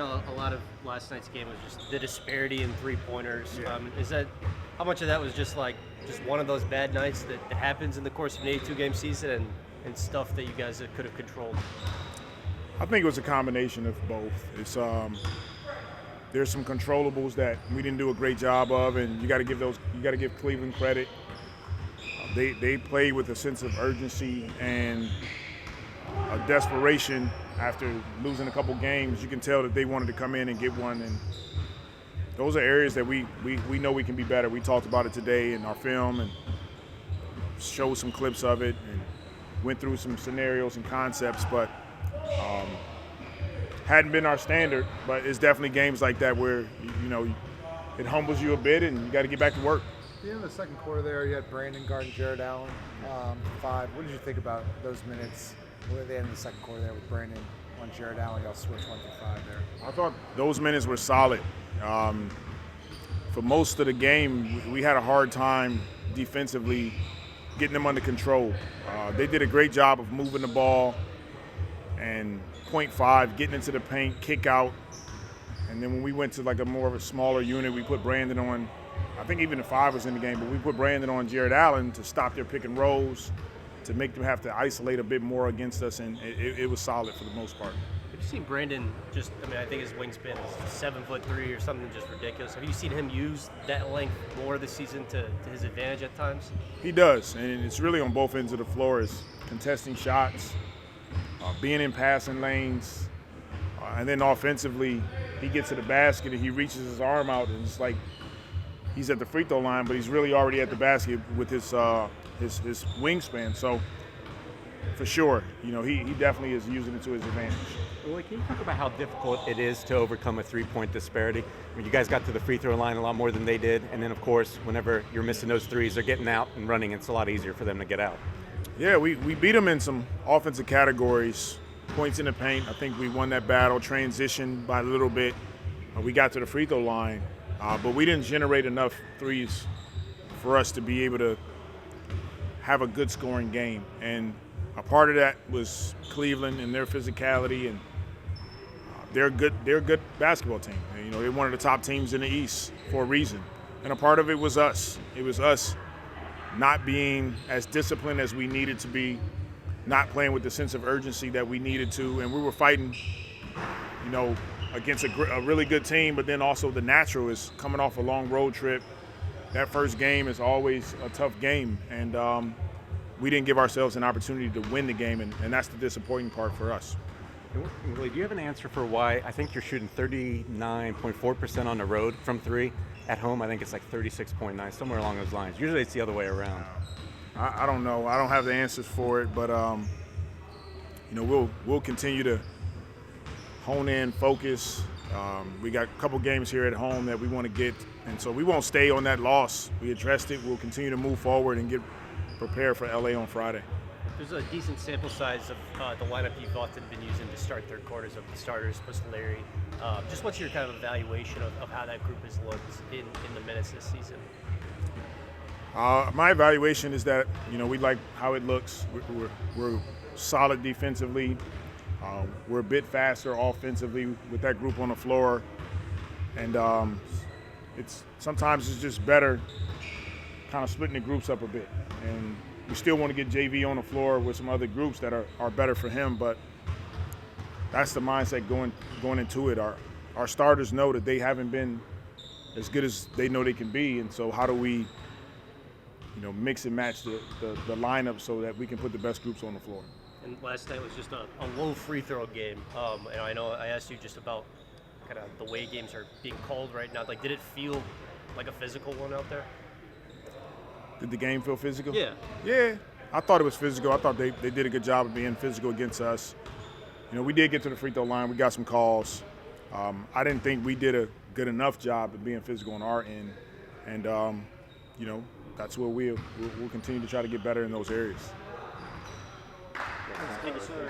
a lot of last night's game was just the disparity in three-pointers. Yeah. How much of that was just one of those bad nights that happens in the course of an 82-game season and stuff that you guys could have controlled? I think it was a combination of both. It's there's some controllables that we didn't do a great job of, and you got to give Cleveland credit. They played with a sense of urgency and a desperation after losing a couple games. You can tell that they wanted to come in and get one, and those are areas that we know we can be better. We talked about it today in our film and showed some clips of it and went through some scenarios and concepts, but hadn't been our standard. But it's definitely games like that where it humbles you a bit and you got to get back to work. At the end of the second quarter there, you had Brandon guarding Jared Allen, 5. What did you think about those minutes at the end of the second quarter there with Brandon on Jared Allen? Y'all switched 1 through 5 there. I thought those minutes were solid. For most of the game, we had a hard time defensively getting them under control. They did a great job of moving the ball and 0.5, getting into the paint, kick out. And then when we went to a more of a smaller unit, we put Brandon on. I think even the 5 was in the game, but we put Brandon on Jared Allen to stop their pick and rolls, to make them have to isolate a bit more against us, and it was solid for the most part. Have you seen Brandon I think his wingspan is 7'3" or something just ridiculous. Have you seen him use that length more this season to his advantage at times? He does, and it's really on both ends of the floor. Is contesting shots, being in passing lanes, and then offensively, he gets to the basket and he reaches his arm out, and it's like he's at the free throw line, but he's really already at the basket with his wingspan. So for sure, he definitely is using it to his advantage. Willie, can you talk about how difficult it is to overcome a three-point disparity? I mean, you guys got to the free throw line a lot more than they did, and then, of course, whenever you're missing those threes, they're getting out and running. It's a lot easier for them to get out. Yeah, we beat them in some offensive categories. Points in the paint, I think we won that battle. Transition by a little bit. We got to the free throw line, but we didn't generate enough threes for us to be able to have a good scoring game. And a part of that was Cleveland and their physicality, and they're a good basketball team. And, they're one of the top teams in the East for a reason. And a part of it was us. It was us not being as disciplined as we needed to be, not playing with the sense of urgency that we needed to, and we were fighting, against a really good team, but then also the natural is coming off a long road trip. That first game is always a tough game, and we didn't give ourselves an opportunity to win the game, and that's the disappointing part for us. Willie, do you have an answer for why I think you're shooting 39.4% on the road from 3? At home, I think it's 36.9, somewhere along those lines. Usually it's the other way around. I don't know. I don't have the answers for it, but we'll continue to hone in, focus. We got a couple games here at home that we want to get, and so we won't stay on that loss. We addressed it. We'll continue to move forward and get prepared for LA on Friday. There's a decent sample size of the lineup you've often been using to start third quarters of the starters plus Larry. Just what's your kind of evaluation of how that group has looked in the minutes this season? My evaluation is that we like how it looks. We're solid defensively. We're a bit faster offensively with that group on the floor, and sometimes it's just better kind of splitting the groups up a bit. And we still want to get JV on the floor with some other groups that are better for him, but that's the mindset going into it. Our starters know that they haven't been as good as they know they can be, and so how do we mix and match the lineup so that we can put the best groups on the floor. And last night was just a low free throw game. And I know I asked you just about kind of the way games are being called right now. Did it feel like a physical one out there? Did the game feel physical? Yeah. Yeah, I thought it was physical. I thought they did a good job of being physical against us. We did get to the free throw line. We got some calls. I didn't think we did a good enough job of being physical on our end. And, that's where we'll continue to try to get better in those areas. Thank you, sir.